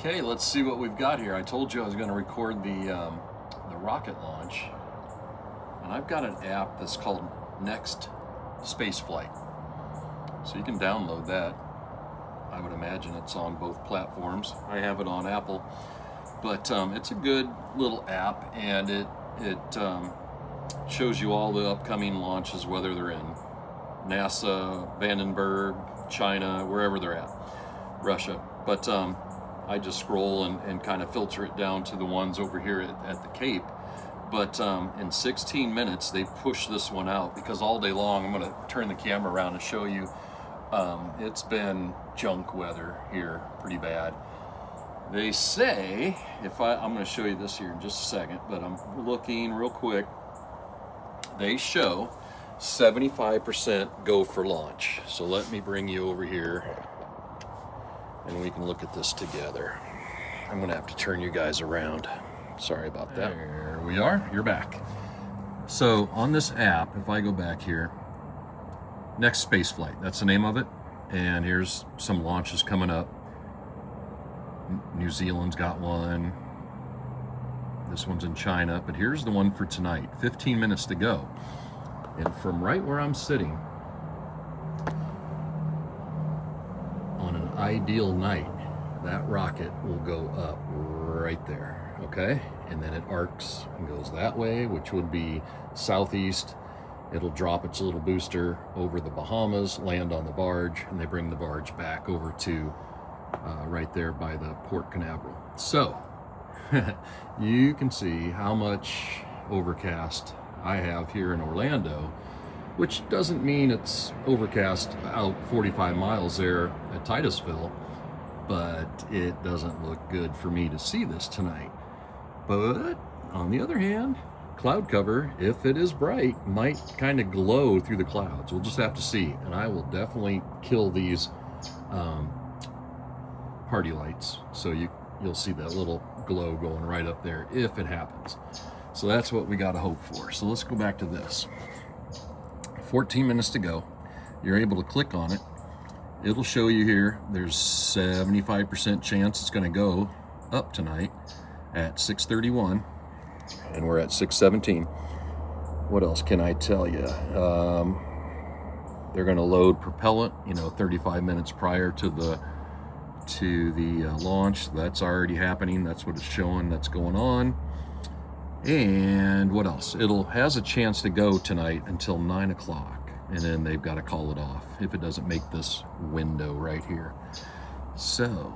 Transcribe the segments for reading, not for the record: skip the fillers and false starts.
Okay, let's see what we've got here. I told you I was going to record the rocket launch, and I've got an app that's called Next Spaceflight. So you can download that. I would imagine it's on both platforms. I have it on Apple, but it's a good little app, and it shows you all the upcoming launches, whether they're in NASA, Vandenberg, China, wherever they're at, Russia. But I just scroll and kind of filter it down to the ones over here at the Cape. But in 16 minutes, they push this one out, because all day long, I'm going to turn the camera around and show you, it's been junk weather here, pretty bad. They say, I'm going to show you this here in just a second, but I'm looking real quick. They show 75% go for launch. So let me bring you over here, and we can look at this together. I'm going to have to turn you guys around. Sorry about that. There we are. You're back. So on this app, if I go back here, Next Spaceflight, that's the name of it. And here's some launches coming up. New Zealand's got one. This one's in China, but here's the one for tonight. 15 minutes to go. And from right where I'm sitting, on an ideal night, that rocket will go up right there, okay? And then it arcs and goes that way, which would be southeast. It'll drop its little booster over the Bahamas, land on the barge, and they bring the barge back over to right there by the Port Canaveral. So you can see how much overcast I have here in Orlando, which doesn't mean it's overcast out 45 miles there at Titusville, but it doesn't look good for me to see this tonight. But on the other hand, cloud cover, if it is bright, might kind of glow through the clouds. We'll just have to see. And I will definitely kill these party lights, so you'll see that little glow going right up there if it happens. So that's what we got to hope for. So let's go back to this. 14 minutes to go. You're able to click on it. It'll show you here there's 75% chance it's going to go up tonight at 6:31, and we're at 6:17. What else can I tell you? They're going to load propellant, 35 minutes prior to the launch. That's already happening. That's what it's showing. That's going on. And what else? Has a chance to go tonight until 9 o'clock, and then they've got to call it off if it doesn't make this window right here. So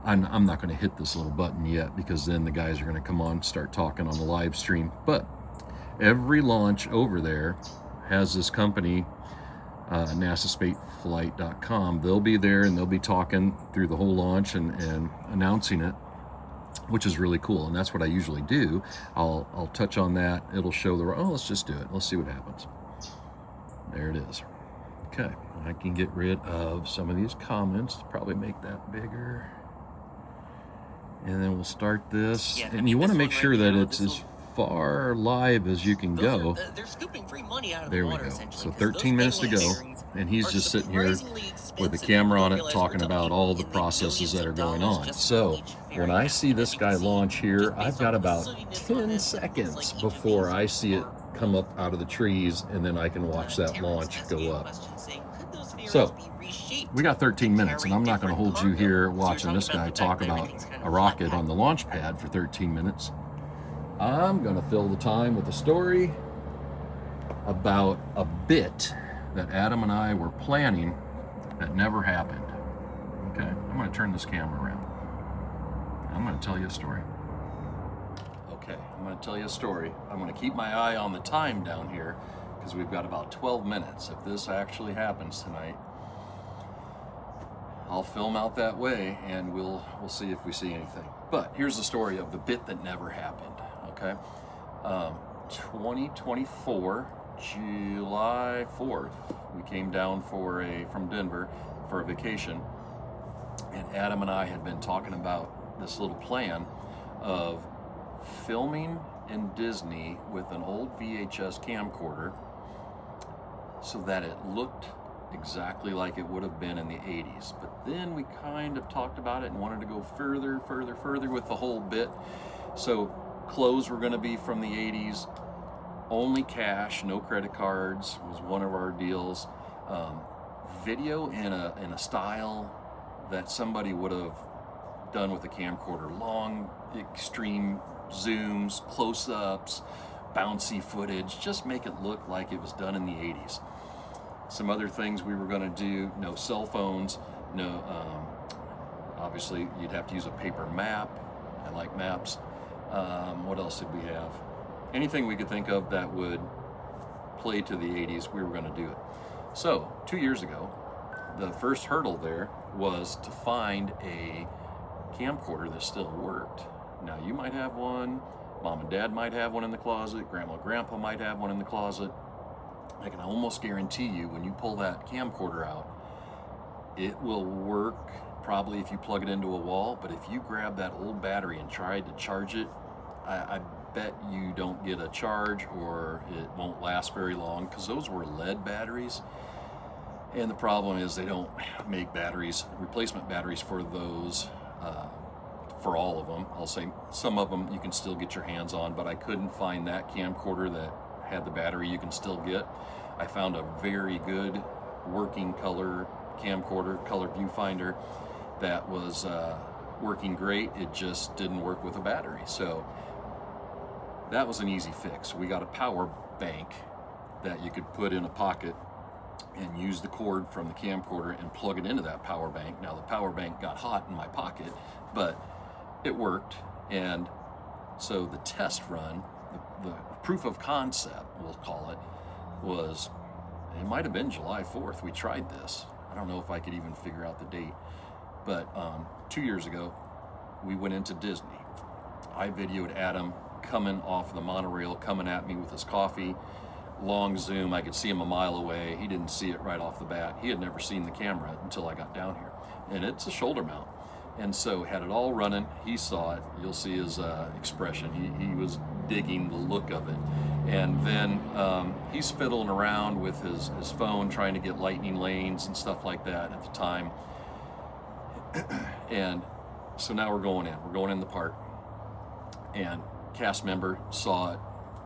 I'm not going to hit this little button yet, because then the guys are going to come on and start talking on the live stream. But every launch over there has this company, NASASpaceflight.com. They'll be there, and they'll be talking through the whole launch and announcing it, which is really cool. And that's what I usually do. I'll touch on that. It'll show let's just do it. Let's see what happens. There it is. Okay, I can get rid of some of these comments, probably make that bigger. And then we'll start this. Yeah, and you want to make sure that it's as far live as you can go. They're scooping free money out of there the we water, go. So 13 minutes to go, and he's just sitting here with the camera on it, talking about all the processes that are going on. So when I see this guy launch here, I've got about 10 seconds before I see it come up out of the trees, and then I can watch that launch go up. So we got 13 minutes, and I'm not going to hold you here watching this guy talk about a rocket on the launch pad for 13 minutes. I'm going to fill the time with a story about a bit that Adam and I were planning that never happened. Okay, I'm going to turn this camera around. I'm going to tell you a story. Okay, I'm going to tell you a story. I'm going to keep my eye on the time down here, because we've got about 12 minutes. If this actually happens tonight, I'll film out that way, and we'll see if we see anything. But here's the story of the bit that never happened. Okay, 2024, July 4th, we came down from Denver for a vacation, and Adam and I had been talking about this little plan of filming in Disney with an old VHS camcorder, so that it looked exactly like it would have been in the 80s. But then we kind of talked about it and wanted to go further with the whole bit. So clothes were going to be from the 80s, only cash, no credit cards was one of our deals. Video in a style that somebody would have done with a camcorder, long extreme zooms, close-ups, bouncy footage, just make it look like it was done in the 80s. Some other things we were going to do: no cell phones, no, obviously you'd have to use a paper map. I like maps. What else did we have? Anything we could think of that would play to the 80s, we were going to do it. So 2 years ago, the first hurdle there was to find a camcorder that still worked. Now, you might have one, mom and dad might have one in the closet, grandma and grandpa might have one in the closet. I can almost guarantee you, when you pull that camcorder out, it will work probably if you plug it into a wall, but if you grab that old battery and try to charge it, I bet you don't get a charge, or it won't last very long, because those were lead batteries. And the problem is they don't make batteries, replacement batteries for those, for all of them. I'll say some of them you can still get your hands on, but I couldn't find that camcorder that had the battery you can still get. I found a very good working color camcorder, color viewfinder, that was working great. It just didn't work with a battery. So that was an easy fix. We got a power bank that you could put in a pocket and use the cord from the camcorder and plug it into that power bank. Now, the power bank got hot in my pocket, but it worked. And so the test run, the proof of concept, we'll call it, was, it might have been July 4th. We tried this. I don't know if I could even figure out the date, but 2 years ago, we went into Disney. I videoed Adam coming off the monorail, coming at me with his coffee. Long zoom, I could see him a mile away. He didn't see it right off the bat. He had never seen the camera until I got down here. And it's a shoulder mount. And so had it all running, he saw it. You'll see his expression. He was digging the look of it. And then he's fiddling around with his phone, trying to get lightning lanes and stuff like that at the time. And so now we're going in. We're going in the park. And cast member saw it,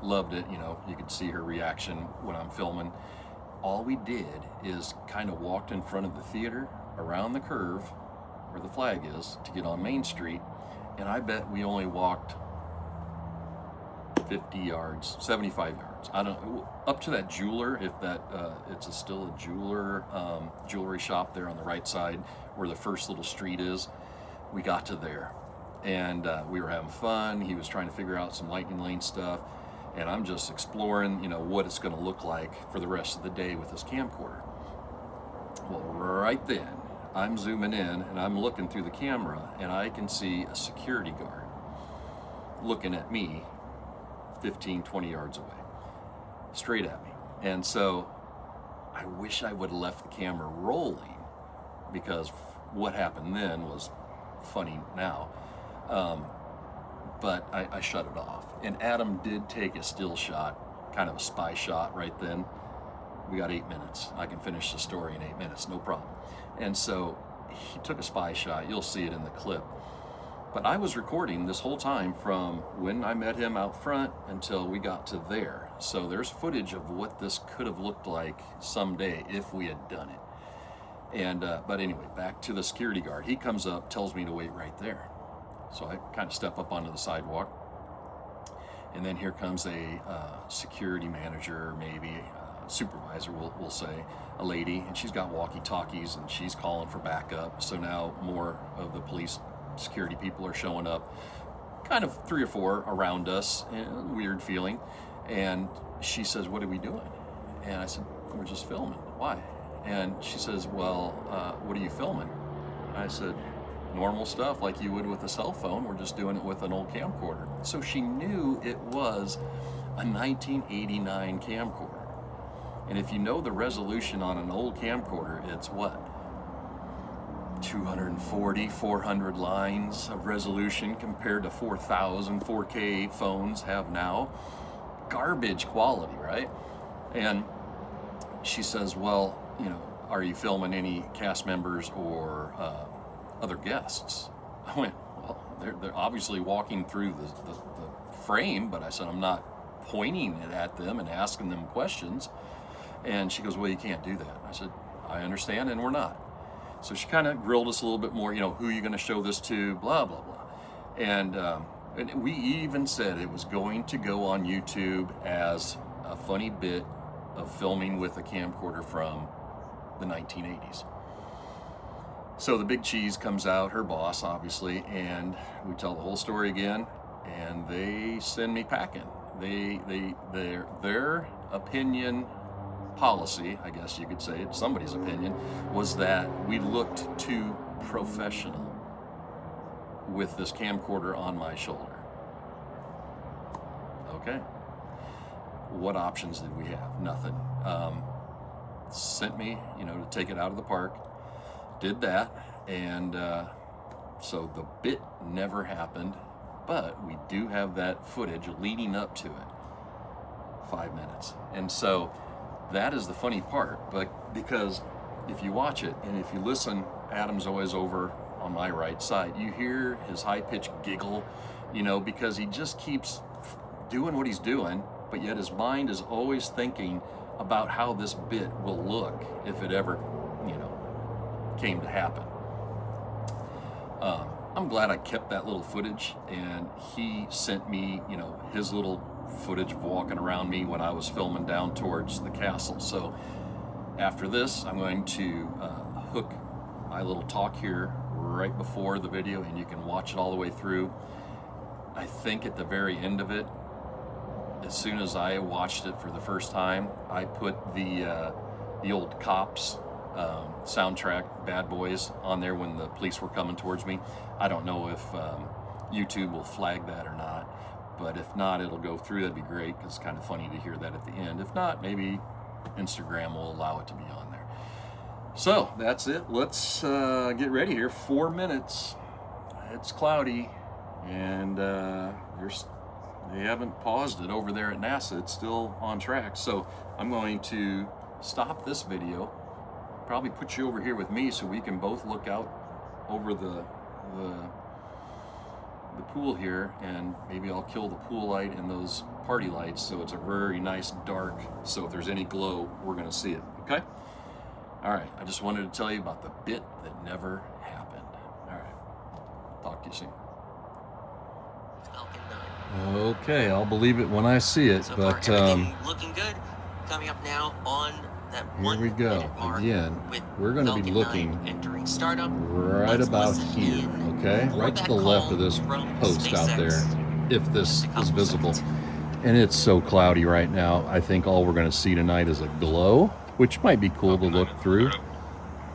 loved it. You know, you could see her reaction when I'm filming. All we did is kind of walked in front of the theater, around the curve where the flag is, to get on Main Street. And I bet we only walked 50 yards, 75 yards. I don't know, up to that jeweler, if that, it's still a jeweler, jewelry shop there on the right side where the first little street is. We got to there, and we were having fun. He was trying to figure out some lightning lane stuff, and I'm just exploring, you know, what it's going to look like for the rest of the day with this camcorder. Well, right then, I'm zooming in and I'm looking through the camera, and I can see a security guard looking at me 15, 20 yards away, straight at me. And so I wish I would have left the camera rolling, because what happened then was funny now. But I shut it off. And Adam did take a still shot, kind of a spy shot right then. We got 8 minutes. I can finish the story in 8 minutes, no problem. And so he took a spy shot. You'll see it in the clip. But I was recording this whole time from when I met him out front until we got to there. So there's footage of what this could have looked like someday if we had done it. And but anyway, back to the security guard. He comes up, tells me to wait right there. So I kind of step up onto the sidewalk. And then here comes a security manager, maybe supervisor, we'll say, a lady, and she's got walkie-talkies and she's calling for backup. So now more of the police security people are showing up, kind of 3 or 4 around us, and weird feeling. And she says, "What are we doing?" And I said, "We're just filming." "Why?" And she says, "Well, what are you filming?" And I said, "Normal stuff like you would with a cell phone. We're just doing it with an old camcorder." So she knew it was a 1989 camcorder. And if you know the resolution on an old camcorder, it's what? 240, 400 lines of resolution compared to 4,000 4K phones have now. Garbage quality, right? And she says, "Well, you know, are you filming any cast members or other guests? I went, well, they're obviously walking through the frame, but I said, I'm not pointing it at them and asking them questions. And she goes, well, you can't do that. I said, I understand, and we're not. So she kind of grilled us a little bit more, who are you going to show this to, blah, blah, blah. And we even said it was going to go on YouTube as a funny bit of filming with a camcorder from the 1980s. So the big cheese comes out, her boss, obviously, and we tell the whole story again, and they send me packing. Their opinion policy, I guess you could say, it's somebody's opinion, was that we looked too professional with this camcorder on my shoulder. Okay. What options did we have? Nothing. Sent me, to take it out of the park. Did that, and so the bit never happened, but we do have that footage leading up to it. 5 minutes. And so that is the funny part, but because if you watch it and if you listen, Adam's always over on my right side. You hear his high-pitched giggle, because he just keeps doing what he's doing, but yet his mind is always thinking about how this bit will look if it ever, came to happen. I'm glad I kept that little footage, and he sent me, his little footage of walking around me when I was filming down towards the castle. So after this, I'm going to hook my little talk here right before the video, and you can watch it all the way through. I think at the very end of it, as soon as I watched it for the first time, I put the old Cops soundtrack, Bad Boys, on there when the police were coming towards me. I don't know if YouTube will flag that or not, but if not, it'll go through. That'd be great, because it's kind of funny to hear that at the end. If not, maybe Instagram will allow it to be on there. So that's it. Let's get ready here. 4 minutes. It's cloudy, and they haven't paused it over there at NASA. It's still on track. So I'm going to stop this video, probably put you over here with me so we can both look out over the pool here, and maybe I'll kill the pool light and those party lights so it's a very nice dark, so if there's any glow, we're going to see it. Okay? All right. I just wanted to tell you about the bit that never happened. All right. Talk to you soon. Okay, I'll believe it when I see it, so but looking good. Coming up now on that here we go again. We're going to be looking entering startup right about here, okay, right to the left of this post out there, if this is visible. And it's so cloudy right now. I think all we're going to see tonight is a glow, which might be cool to look through.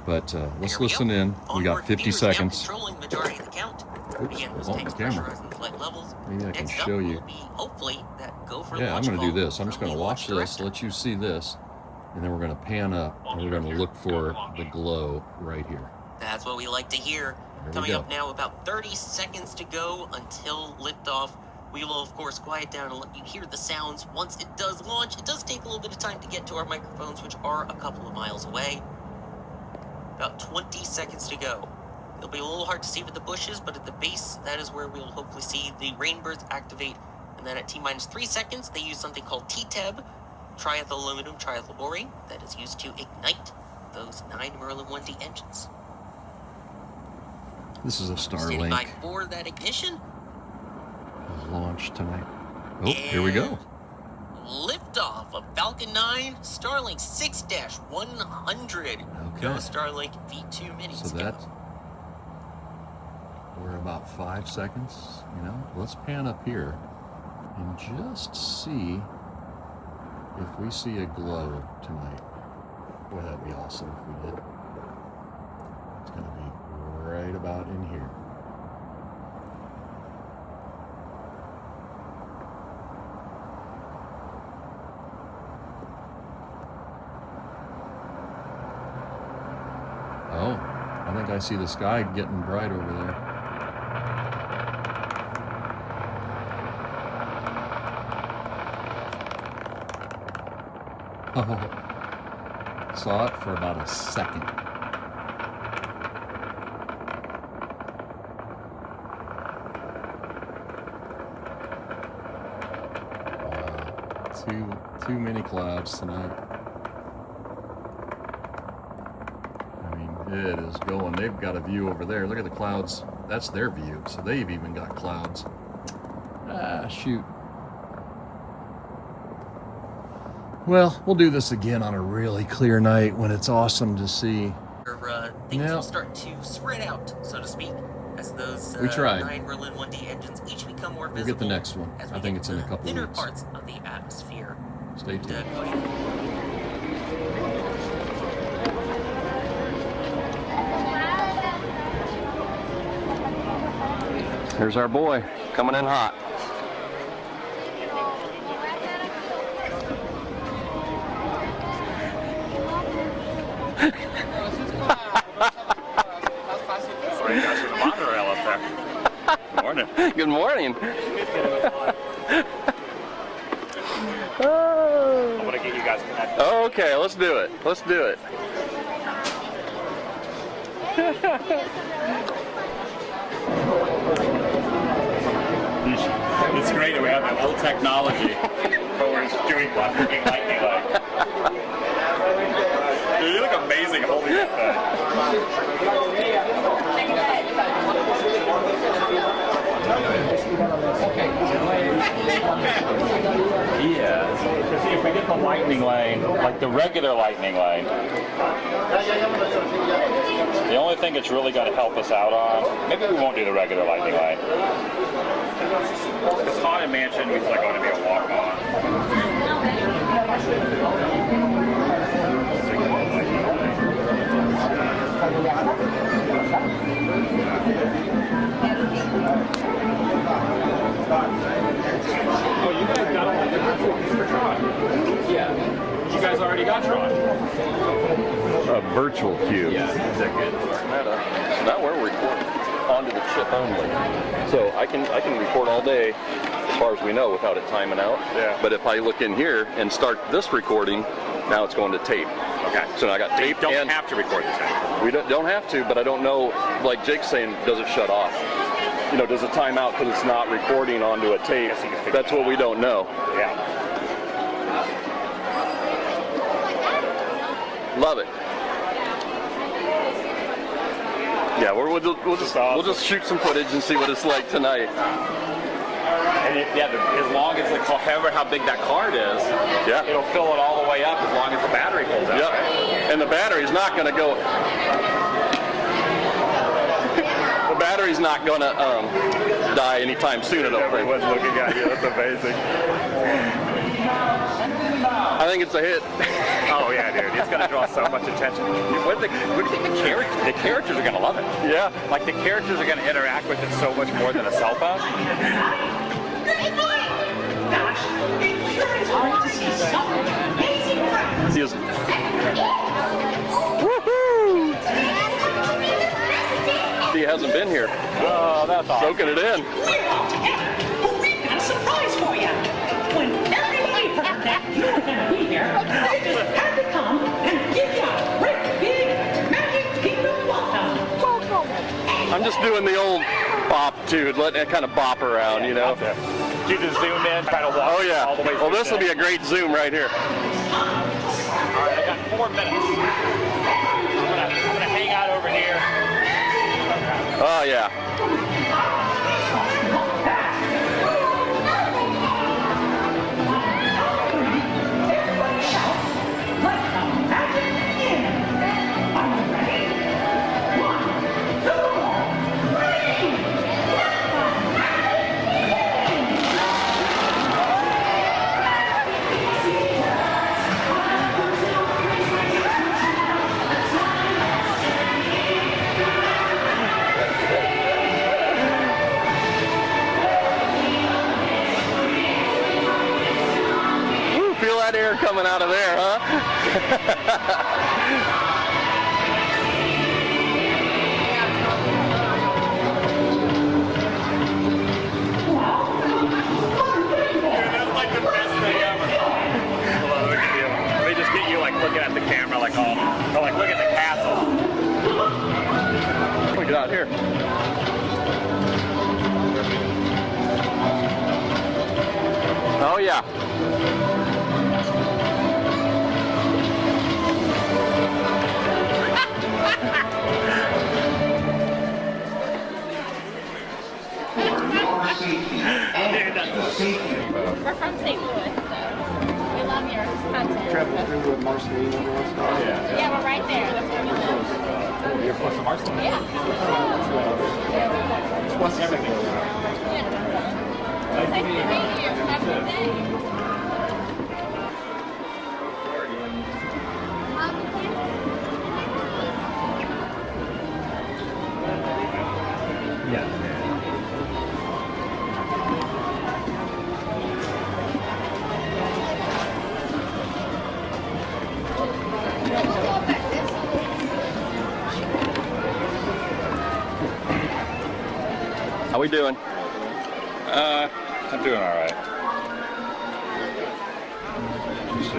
But let's listen in. We got 50 seconds. Oops, on the camera. Maybe I can show you. Yeah, I'm going to do this. I'm just going to watch this, let you see this, and then we're going to pan up, and we're going to look for the glow right here. That's what we like to hear. Coming up now, about 30 seconds to go until liftoff. We will, of course, quiet down and let you hear the sounds. Once it does launch, it does take a little bit of time to get to our microphones, which are a couple of miles away. About 20 seconds to go. It'll be a little hard to see with the bushes, but at the base, that is where we'll hopefully see the rainbirds activate. And then at T-minus 3 seconds, they use something called T-Teb, triethylaluminum triethylborane, that is used to ignite those 9 Merlin 1D engines. This is a Standing Starlink. by for that ignition. Launch tonight. Oh, here we go. Liftoff of Falcon 9, Starlink 6-100. Okay. Go Starlink V2 minis. So that, we're about 5 seconds, Let's pan up here and just see if we see a glow tonight. Boy, that'd be awesome if we did. It's going to be right about in here. Oh, I think I see the sky getting bright over there. Oh, Saw it for about a second. Too many clouds tonight. I mean, it is going. They've got a view over there. Look at the clouds. That's their view. So they've even got clouds. Ah, shoot. Well, we'll do this again on a really clear night when it's awesome to see. Things will start to spread out, so to speak, as those 9 Merlin 1D engines each become more visible. We'll get the next one. I think it's in a couple thinner weeks. Parts of the atmosphere. Stay tuned. Here's our boy coming in hot. Good morning. Good morning. I want to get you guys connected. Oh, okay, let's do it. Let's do it. It's great that we have that little technology where we're doing working lightning like. Dude, you look amazing holding that Yeah. Because see, if we get the lightning lane, like the regular lightning lane, the only thing it's really going to help us out on, maybe we won't do the regular lightning lane. This Haunted Mansion is like going to be a walk-on. Oh, you guys got all the virtual keys for Tron? Yeah. You guys already got Tron? A virtual queue. Yeah. Is that good? So now we're recording onto the chip only. So I can record all day, as far as we know, without it timing out. Yeah. But if I look in here and start this recording, now it's going to tape. Okay. So now I got tape. You don't have to record the tape. We don't have to, but I don't know, like Jake's saying, does it shut off? You know, does it time out because it's not recording onto a tape? That's what we don't know. Yeah. Love it. Yeah, we'll just shoot some footage and see what it's like tonight. And as long as however how big that card is, Yeah. it'll fill it all the way up as long as the battery pulls out. Yeah, Right? and the battery's not going to go. The battery's not going to die anytime soon. I don't think. Everyone's looking at you. That's amazing. I think it's a hit. Oh yeah, dude, it's gonna draw so much attention. What do you think the characters are gonna love it? Yeah. Like the characters are gonna interact with it so much more than a cell phone. Gosh, it sure is great to see some amazing friends. He is. He hasn't been here. Oh, that's awesome. Soaking it in. We're all together, but we've got a surprise for you. When everybody heard that you were going to be here, we just had to come and give you a great big Magic Kingdom welcome. I'm just doing the old bop too, letting it kind of bop around, you know. You just zoom in, try to walk Oh yeah. all the way Well, through this will be a great zoom right here. All right, I got 4 minutes. I'm gonna hang out over here. Oh yeah. Everybody shout, let the magic begin. Are you ready? 1, 2, 3. Woo, feel that air coming out of there, huh? That's like the best thing ever. They just get you like looking at the camera like all Yeah. We're from St. Louis, so we love your content. Travel through with Marceline every once in a while. Yeah, we're right there. That's where we live. You're close to Marceline? Yeah. What's everything? Nice to meet you. Have a good day. How we doing? I'm doing all right. Just